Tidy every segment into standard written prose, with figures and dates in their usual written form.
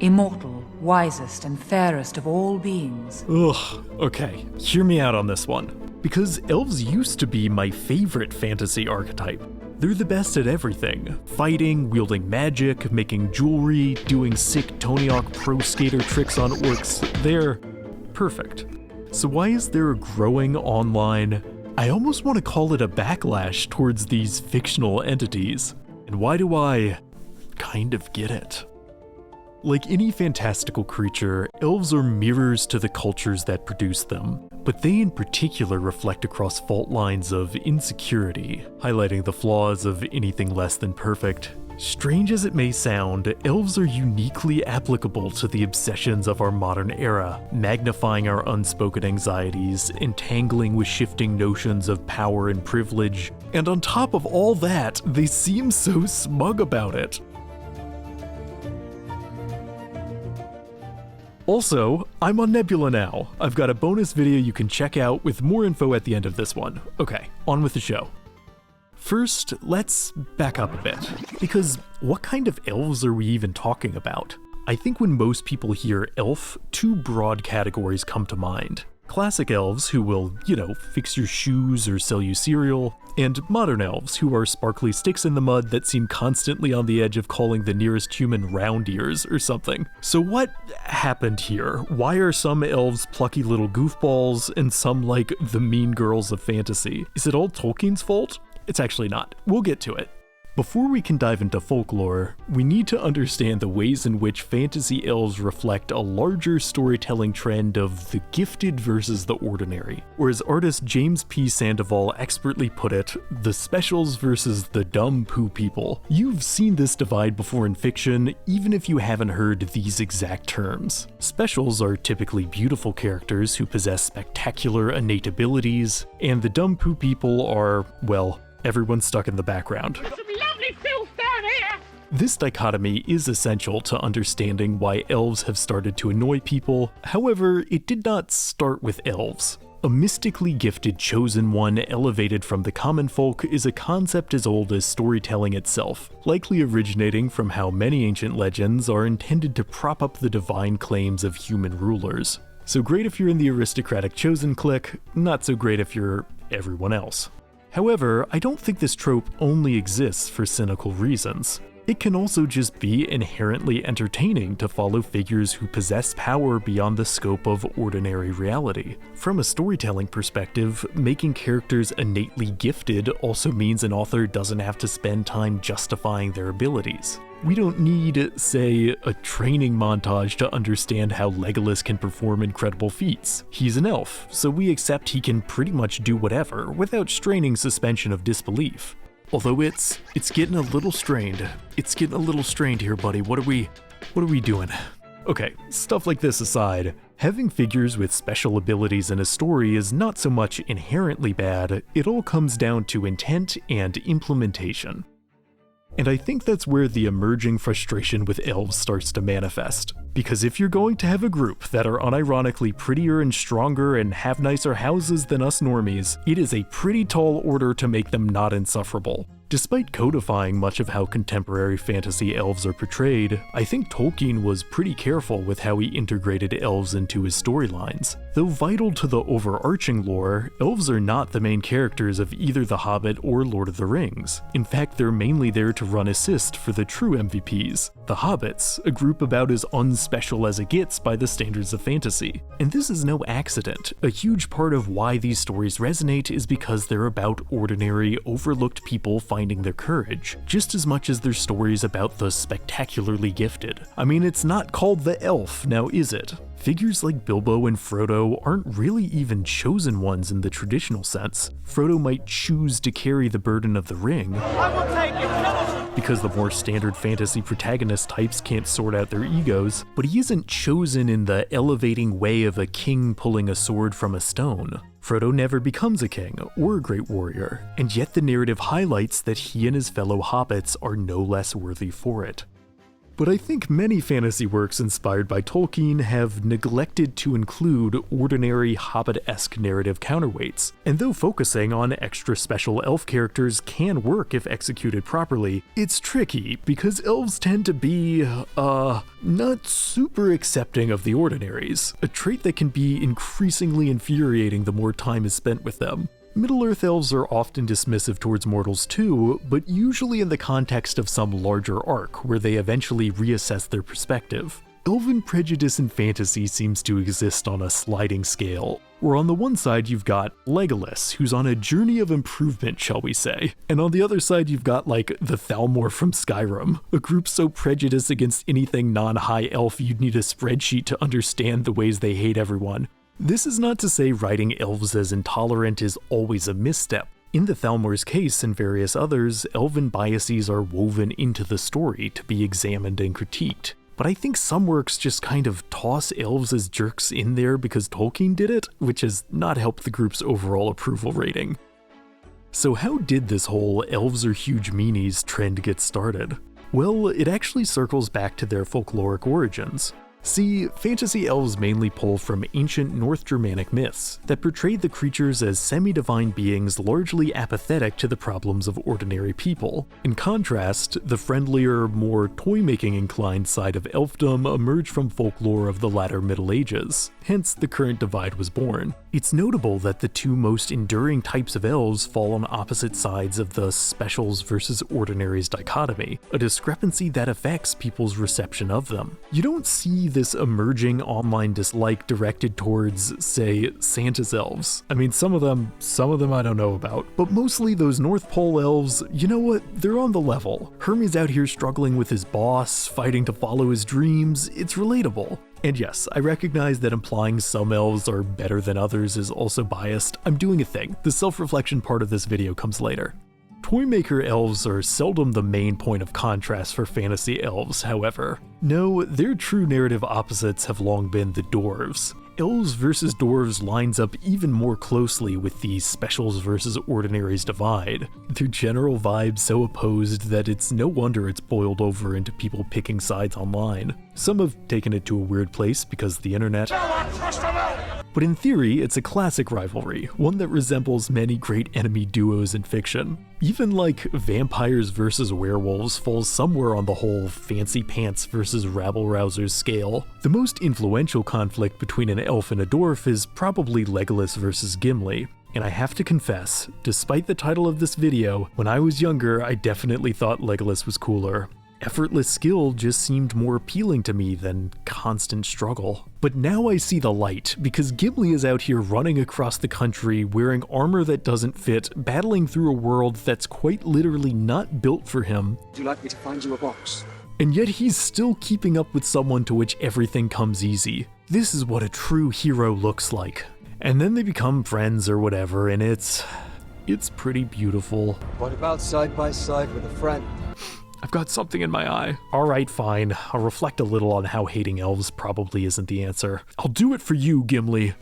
immortal, wisest, and fairest of all beings. Ugh, okay, hear me out on this one. Because elves used to be my favorite fantasy archetype. They're the best at everything. Fighting, wielding magic, making jewelry, doing sick Tony Hawk Pro Skater tricks on orcs. They're perfect. So why is there a growing online, I almost want to call it a backlash towards these fictional entities? And why do I kind of get it? Like any fantastical creature, elves are mirrors to the cultures that produce them, but they in particular reflect across fault lines of insecurity, highlighting the flaws of anything less than perfect. Strange as it may sound, elves are uniquely applicable to the obsessions of our modern era, magnifying our unspoken anxieties, entangling with shifting notions of power and privilege, and on top of all that, they seem so smug about it. Also, I'm on Nebula now. I've got a bonus video you can check out with more info at the end of this one. Okay, on with the show. First, let's back up a bit, because what kind of elves are we even talking about? I think when most people hear elf, two broad categories come to mind. Classic elves who will, fix your shoes or sell you cereal, and modern elves who are sparkly sticks in the mud that seem constantly on the edge of calling the nearest human round ears or something. So what happened here? Why are some elves plucky little goofballs and some like the mean girls of fantasy? Is it all Tolkien's fault? It's actually not. We'll get to it. Before we can dive into folklore, we need to understand the ways in which fantasy elves reflect a larger storytelling trend of the gifted versus the ordinary, or as artist James P. Sandoval expertly put it, the specials versus the dumb poo people. You've seen this divide before in fiction, even if you haven't heard these exact terms. Specials are typically beautiful characters who possess spectacular innate abilities, and the dumb poo people are, well, everyone stuck in the background. This dichotomy is essential to understanding why elves have started to annoy people. However, it did not start with elves. A mystically gifted chosen one elevated from the common folk is a concept as old as storytelling itself, likely originating from how many ancient legends are intended to prop up the divine claims of human rulers. So great if you're in the aristocratic chosen clique, not so great if you're everyone else. However, I don't think this trope only exists for cynical reasons. It can also just be inherently entertaining to follow figures who possess power beyond the scope of ordinary reality. From a storytelling perspective, making characters innately gifted also means an author doesn't have to spend time justifying their abilities. We don't need, say, a training montage to understand how Legolas can perform incredible feats. He's an elf, so we accept he can pretty much do whatever without straining suspension of disbelief. Although it's getting a little strained. It's getting a little strained here, buddy. What are we doing? Okay, stuff like this aside, having figures with special abilities in a story is not so much inherently bad, it all comes down to intent and implementation. And I think that's where the emerging frustration with elves starts to manifest. Because if you're going to have a group that are unironically prettier and stronger and have nicer houses than us normies, it is a pretty tall order to make them not insufferable. Despite codifying much of how contemporary fantasy elves are portrayed, I think Tolkien was pretty careful with how he integrated elves into his storylines. Though vital to the overarching lore, elves are not the main characters of either The Hobbit or Lord of the Rings. In fact, they're mainly there to run assist for the true MVPs, the Hobbits, a group about as unspecial as it gets by the standards of fantasy. And this is no accident. A huge part of why these stories resonate is because they're about ordinary, overlooked people finding their courage, just as much as they're stories about the spectacularly gifted. I mean, it's not called the elf, now is it? Figures like Bilbo and Frodo aren't really even chosen ones in the traditional sense. Frodo might choose to carry the burden of the ring, because the more standard fantasy protagonist types can't sort out their egos, but he isn't chosen in the elevating way of a king pulling a sword from a stone. Frodo never becomes a king or a great warrior, and yet the narrative highlights that he and his fellow hobbits are no less worthy for it. But I think many fantasy works inspired by Tolkien have neglected to include ordinary Hobbit-esque narrative counterweights, and though focusing on extra special elf characters can work if executed properly, it's tricky because elves tend to be, not super accepting of the ordinaries, a trait that can be increasingly infuriating the more time is spent with them. Middle-earth elves are often dismissive towards mortals too, but usually in the context of some larger arc where they eventually reassess their perspective. Elven prejudice in fantasy seems to exist on a sliding scale, where on the one side you've got Legolas, who's on a journey of improvement, shall we say, and on the other side you've got like the Thalmor from Skyrim, a group so prejudiced against anything non-high elf you'd need a spreadsheet to understand the ways they hate everyone. This is not to say writing elves as intolerant is always a misstep. In the Thalmor's case and various others, elven biases are woven into the story to be examined and critiqued. But I think some works just kind of toss elves as jerks in there because Tolkien did it, which has not helped the group's overall approval rating. So how did this whole elves are huge meanies trend get started? Well, it actually circles back to their folkloric origins. See, fantasy elves mainly pull from ancient North Germanic myths that portrayed the creatures as semi-divine beings largely apathetic to the problems of ordinary people. In contrast, the friendlier, more toy-making inclined side of elfdom emerged from folklore of the latter Middle Ages, hence the current divide was born. It's notable that the two most enduring types of elves fall on opposite sides of the specials versus ordinaries dichotomy, a discrepancy that affects people's reception of them. You don't see this emerging online dislike directed towards, say, Santa's elves. I mean, some of them I don't know about, but mostly those North Pole elves, you know what, they're on the level. Hermes out here struggling with his boss, fighting to follow his dreams, it's relatable. And yes, I recognize that implying some elves are better than others is also biased. I'm doing a thing. The self-reflection part of this video comes later. Toymaker elves are seldom the main point of contrast for fantasy elves, however. No, their true narrative opposites have long been the Dwarves. Elves versus Dwarves lines up even more closely with the specials versus ordinaries divide. Their general vibe so opposed that it's no wonder it's boiled over into people picking sides online. Some have taken it to a weird place because the internet. But in theory, it's a classic rivalry, one that resembles many great enemy duos in fiction. Even like vampires versus werewolves falls somewhere on the whole fancy pants versus rabble-rousers scale. The most influential conflict between an elf and a dwarf is probably Legolas versus Gimli. And I have to confess, despite the title of this video, when I was younger I definitely thought Legolas was cooler. Effortless skill just seemed more appealing to me than constant struggle. But now I see the light, because Gimli is out here running across the country wearing armor that doesn't fit, battling through a world that's quite literally not built for him. Would you like me to find you a box? And yet he's still keeping up with someone to which everything comes easy. This is what a true hero looks like. And then they become friends or whatever, and it's pretty beautiful. What about side by side with a friend? I've got something in my eye. Alright, fine. I'll reflect a little on how hating elves probably isn't the answer. I'll do it for you, Gimli.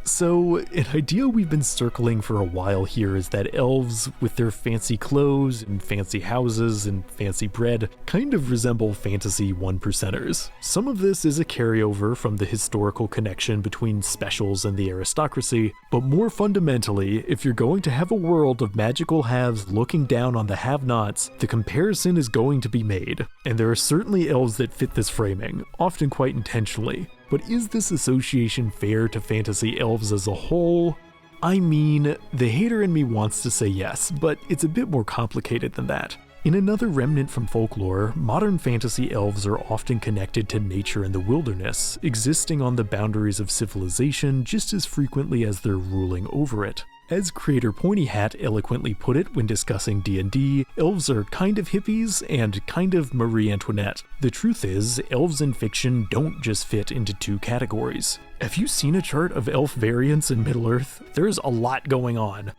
So, an idea we've been circling for a while here is that elves, with their fancy clothes and fancy houses and fancy bread, kind of resemble fantasy one-percenters. Some of this is a carryover from the historical connection between specials and the aristocracy, but more fundamentally, if you're going to have a world of magical haves looking down on the have-nots, the comparison is going to be made. And there are certainly elves that fit this framing, often quite intentionally. But is this association fair to fantasy elves as a whole? I mean, the hater in me wants to say yes, but it's a bit more complicated than that. In another remnant from folklore, modern fantasy elves are often connected to nature and the wilderness, existing on the boundaries of civilization just as frequently as they're ruling over it. As creator Pointy Hat eloquently put it when discussing D&D, elves are kind of hippies and kind of Marie Antoinette. The truth is, elves in fiction don't just fit into two categories. Have you seen a chart of elf variants in Middle-earth? There's a lot going on.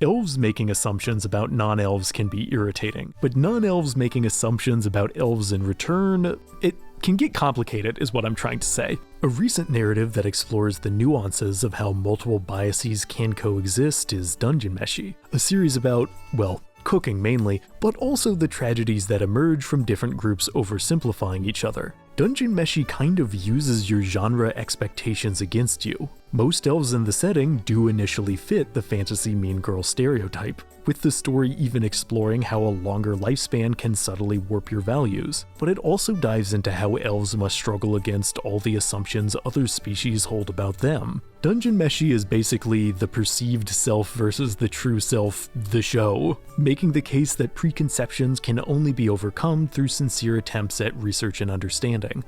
Elves making assumptions about non-elves can be irritating, but non-elves making assumptions about elves in return, it can get complicated is what I'm trying to say. A recent narrative that explores the nuances of how multiple biases can coexist is Dungeon Meshi, a series about, well, cooking mainly, but also the tragedies that emerge from different groups oversimplifying each other. Dungeon Meshi kind of uses your genre expectations against you. Most elves in the setting do initially fit the fantasy mean girl stereotype, with the story even exploring how a longer lifespan can subtly warp your values, but it also dives into how elves must struggle against all the assumptions other species hold about them. Dungeon Meshi is basically the perceived self versus the true self, the show, making the case that preconceptions can only be overcome through sincere attempts at research and understanding.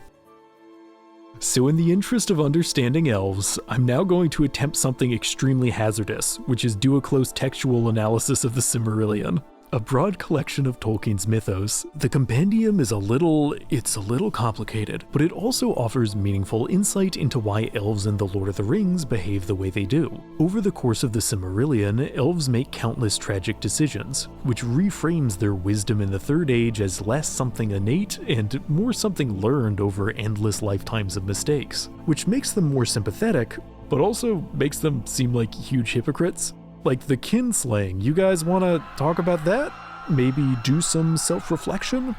So in the interest of understanding elves, I'm now going to attempt something extremely hazardous, which is do a close textual analysis of the Silmarillion. A broad collection of Tolkien's mythos, the compendium is a little complicated, but it also offers meaningful insight into why elves in The Lord of the Rings behave the way they do. Over the course of the Silmarillion, elves make countless tragic decisions, which reframes their wisdom in the Third Age as less something innate and more something learned over endless lifetimes of mistakes, which makes them more sympathetic, but also makes them seem like huge hypocrites. Like the kinslaying, you guys want to talk about that? Maybe do some self-reflection?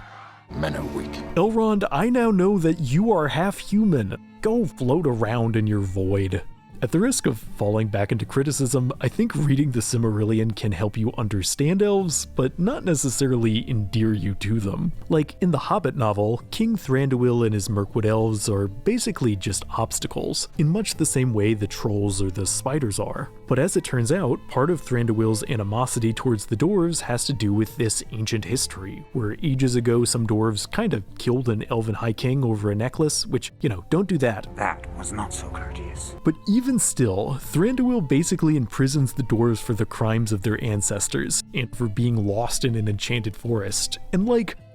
Men are weak. Elrond, I now know that you are half human. Go float around in your void. At the risk of falling back into criticism, I think reading the Silmarillion can help you understand elves, but not necessarily endear you to them. Like in the Hobbit novel, King Thranduil and his Mirkwood elves are basically just obstacles, in much the same way the trolls or the spiders are. But as it turns out, part of Thranduil's animosity towards the dwarves has to do with this ancient history, where ages ago some dwarves kind of killed an elven high king over a necklace, which, don't do that. That was not so courteous. But even still, Thranduil basically imprisons the dwarves for the crimes of their ancestors, and for being lost in an enchanted forest. And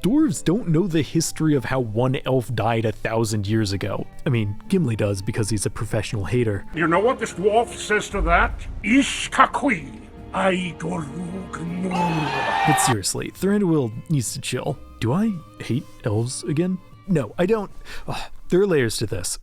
dwarves don't know the history of how one elf died 1,000 years ago. I mean, Gimli does because he's a professional hater. You know what this dwarf says to that? Ish kakui. But seriously, Thranduil needs to chill. Do I hate elves again? No, I don't. There are layers to this.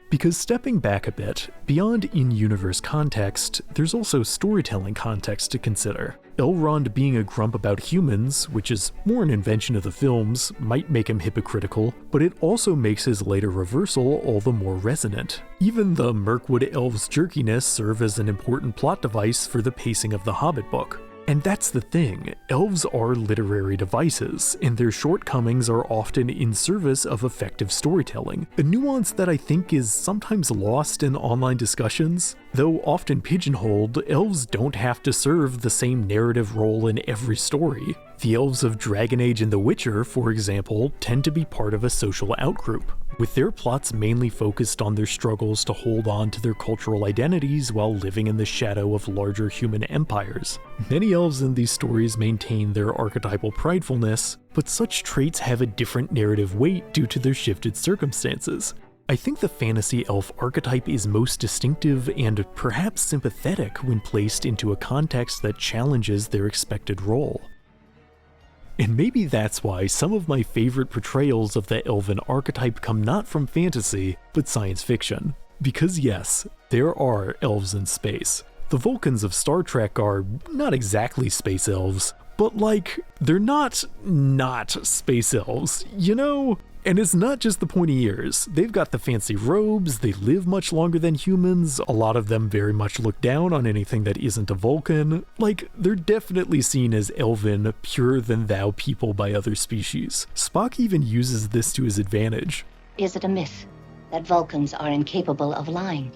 Because stepping back a bit, beyond in-universe context, there's also storytelling context to consider. Elrond being a grump about humans, which is more an invention of the films, might make him hypocritical, but it also makes his later reversal all the more resonant. Even the Mirkwood elves' jerkiness serve as an important plot device for the pacing of the Hobbit book. And that's the thing, elves are literary devices, and their shortcomings are often in service of effective storytelling, a nuance that I think is sometimes lost in online discussions. Though often pigeonholed, elves don't have to serve the same narrative role in every story. The elves of Dragon Age and The Witcher, for example, tend to be part of a social outgroup, with their plots mainly focused on their struggles to hold on to their cultural identities while living in the shadow of larger human empires. Many elves in these stories maintain their archetypal pridefulness, but such traits have a different narrative weight due to their shifted circumstances. I think the fantasy elf archetype is most distinctive and perhaps sympathetic when placed into a context that challenges their expected role. And maybe that's why some of my favorite portrayals of the elven archetype come not from fantasy, but science fiction. Because yes, there are elves in space. The Vulcans of Star Trek are not exactly space elves, but they're not space elves, And it's not just the pointy ears. They've got the fancy robes, they live much longer than humans, a lot of them very much look down on anything that isn't a Vulcan. They're definitely seen as elven, purer-than-thou people by other species. Spock even uses this to his advantage. Is it a myth that Vulcans are incapable of lying?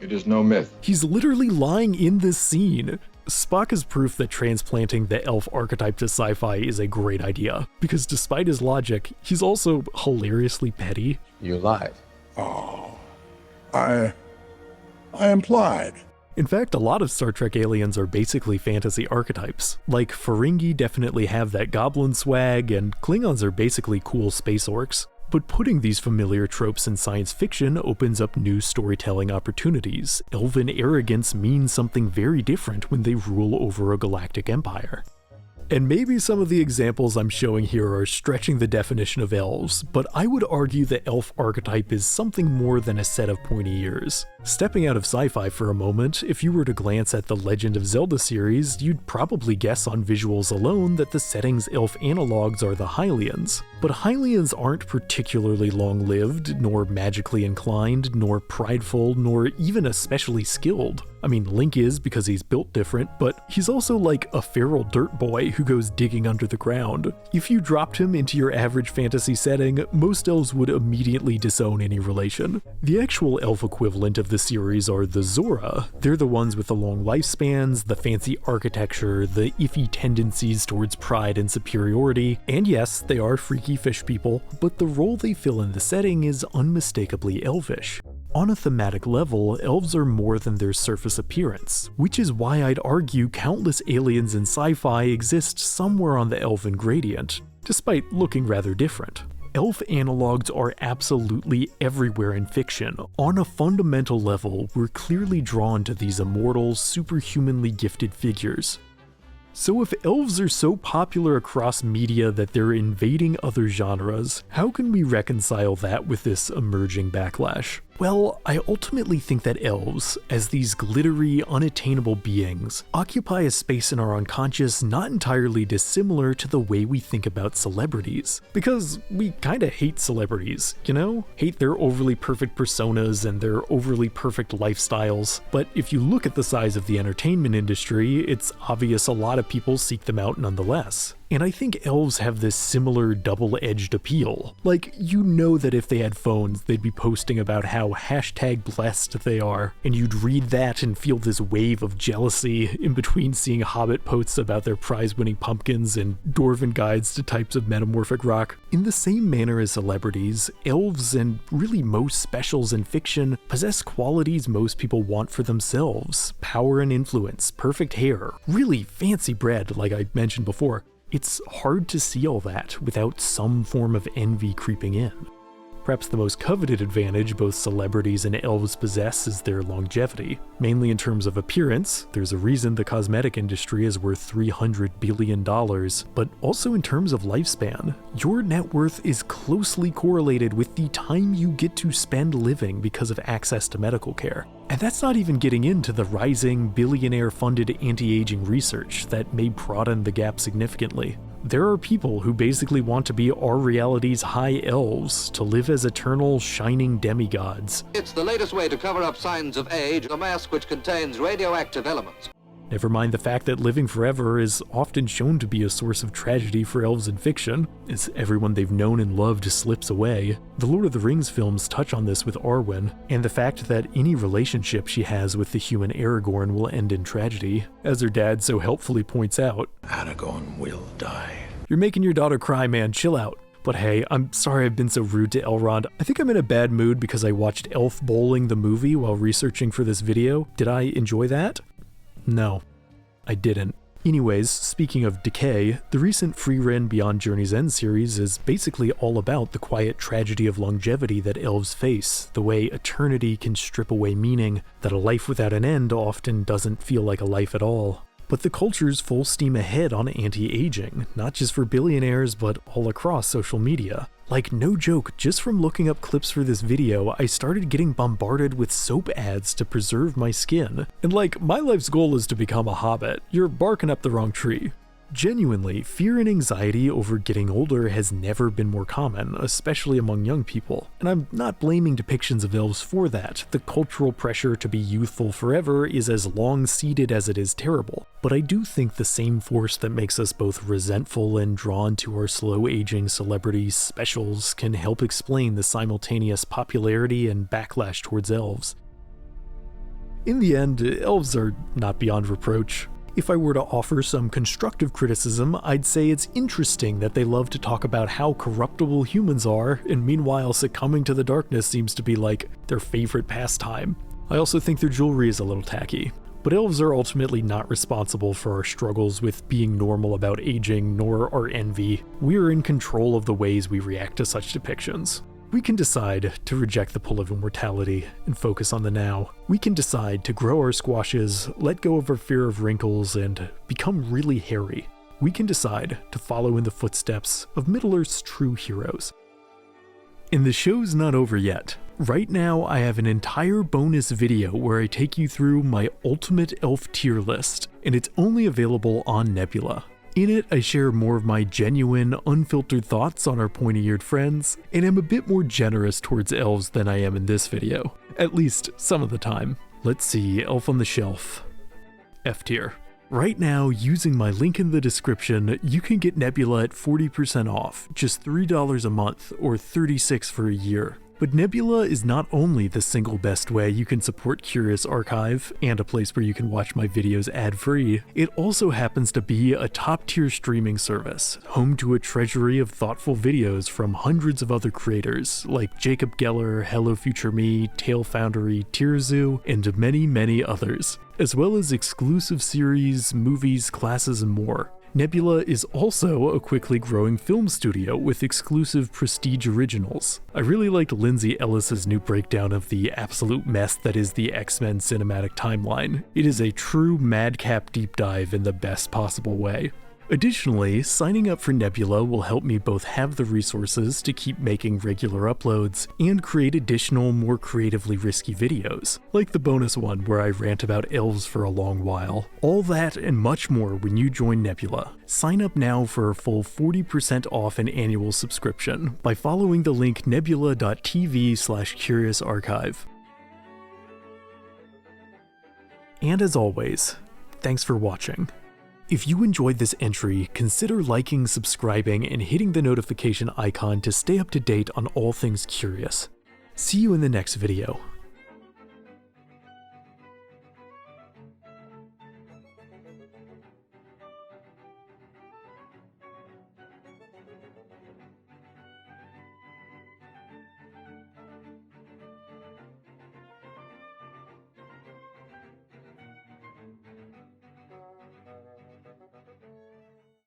It is no myth. He's literally lying in this scene. Spock is proof that transplanting the elf archetype to sci-fi is a great idea, because despite his logic, he's also hilariously petty. You lied. Oh, I implied. In fact, a lot of Star Trek aliens are basically fantasy archetypes. Ferengi definitely have that goblin swag, and Klingons are basically cool space orcs. But putting these familiar tropes in science fiction opens up new storytelling opportunities. Elven arrogance means something very different when they rule over a galactic empire. And maybe some of the examples I'm showing here are stretching the definition of elves, but I would argue the elf archetype is something more than a set of pointy ears. Stepping out of sci-fi for a moment, if you were to glance at the Legend of Zelda series, you'd probably guess on visuals alone that the setting's elf analogues are the Hylians. But Hylians aren't particularly long-lived, nor magically inclined, nor prideful, nor even especially skilled. I mean, Link is because he's built different, but he's also like a feral dirt boy who goes digging under the ground. If you dropped him into your average fantasy setting, most elves would immediately disown any relation. The actual elf equivalent of the series are the Zora. They're the ones with the long lifespans, the fancy architecture, the iffy tendencies towards pride and superiority, and yes, they are freaky fish people, but the role they fill in the setting is unmistakably elvish. On a thematic level, elves are more than their surface appearance, which is why I'd argue countless aliens in sci-fi exist somewhere on the elven gradient, despite looking rather different. Elf analogues are absolutely everywhere in fiction. On a fundamental level, we're clearly drawn to these immortal, superhumanly gifted figures. So if elves are so popular across media that they're invading other genres, how can we reconcile that with this emerging backlash? Well, I ultimately think that elves, as these glittery, unattainable beings, occupy a space in our unconscious not entirely dissimilar to the way we think about celebrities. Because we kinda hate celebrities, you know? Hate their overly perfect personas and their overly perfect lifestyles. But if you look at the size of the entertainment industry, it's obvious a lot of people seek them out nonetheless. And I think elves have this similar double-edged appeal. Like, you know that if they had phones, they'd be posting about how #blessed they are, and you'd read that and feel this wave of jealousy in between seeing Hobbit posts about their prize-winning pumpkins and dwarven guides to types of metamorphic rock. In the same manner as celebrities, elves, and really most specials in fiction, possess qualities most people want for themselves. Power and influence, perfect hair, really fancy bread like I mentioned before. It's hard to see all that without some form of envy creeping in. Perhaps the most coveted advantage both celebrities and elves possess is their longevity. Mainly in terms of appearance, there's a reason the cosmetic industry is worth $300 billion, but also in terms of lifespan. Your net worth is closely correlated with the time you get to spend living because of access to medical care. And that's not even getting into the rising, billionaire-funded anti-aging research that may broaden the gap significantly. There are people who basically want to be our reality's high elves, to live as eternal, shining demigods. It's the latest way to cover up signs of age, a mask which contains radioactive elements. Never mind the fact that living forever is often shown to be a source of tragedy for elves in fiction, as everyone they've known and loved slips away. The Lord of the Rings films touch on this with Arwen, and the fact that any relationship she has with the human Eragon will end in tragedy, as her dad so helpfully points out. Eragon will die. You're making your daughter cry, man, chill out. But hey, I'm sorry I've been so rude to Elrond. I think I'm in a bad mood because I watched Elf Bowling the movie while researching for this video. Did I enjoy that? No, I didn't. Anyways, speaking of decay, the recent Free-Ren Beyond Journey's End series is basically all about the quiet tragedy of longevity that elves face, the way eternity can strip away meaning, that a life without an end often doesn't feel like a life at all. But the culture's full steam ahead on anti-aging, not just for billionaires, but all across social media. Like, no joke, just from looking up clips for this video, I started getting bombarded with soap ads to preserve my skin. And like, my life's goal is to become a hobbit. You're barking up the wrong tree. Genuinely, fear and anxiety over getting older has never been more common, especially among young people. And I'm not blaming depictions of elves for that. The cultural pressure to be youthful forever is as long-seated as it is terrible. But I do think the same force that makes us both resentful and drawn to our slow-aging celebrity specials can help explain the simultaneous popularity and backlash towards elves. In the end, elves are not beyond reproach. If I were to offer some constructive criticism, I'd say it's interesting that they love to talk about how corruptible humans are, and meanwhile succumbing to the darkness seems to be like their favorite pastime. I also think their jewelry is a little tacky. But elves are ultimately not responsible for our struggles with being normal about aging, nor our envy. We're in control of the ways we react to such depictions. We can decide to reject the pull of immortality and focus on the now. We can decide to grow our squashes, let go of our fear of wrinkles, and become really hairy. we can decide to follow in the footsteps of Middle-earth's true heroes. And the show's not over yet. Right now, I have an entire bonus video where I take you through my ultimate elf tier list, and it's only available on Nebula. In it, I share more of my genuine, unfiltered thoughts on our pointy-eared friends, and am a bit more generous towards elves than I am in this video. At least, some of the time. Let's see, Elf on the Shelf. F tier. Right now, using my link in the description, you can get Nebula at 40% off, just $3 a month, or $36 for a year. But Nebula is not only the single best way you can support Curious Archive, and a place where you can watch my videos ad-free, it also happens to be a top-tier streaming service, home to a treasury of thoughtful videos from hundreds of other creators, like Jacob Geller, Hello Future Me, Tale Foundry, Tirzu, and many, many others, as well as exclusive series, movies, classes, and more. Nebula is also a quickly growing film studio with exclusive prestige originals. I really liked Lindsay Ellis's new breakdown of the absolute mess that is the X-Men cinematic timeline. It is a true madcap deep dive in the best possible way. Additionally, signing up for Nebula will help me both have the resources to keep making regular uploads and create additional, more creatively risky videos, like the bonus one where I rant about elves for a long while. All that and much more when you join Nebula. Sign up now for a full 40% off an annual subscription by following the link nebula.tv/curiousarchive. And as always, thanks for watching. If you enjoyed this entry, consider liking, subscribing, and hitting the notification icon to stay up to date on all things curious. See you in the next video.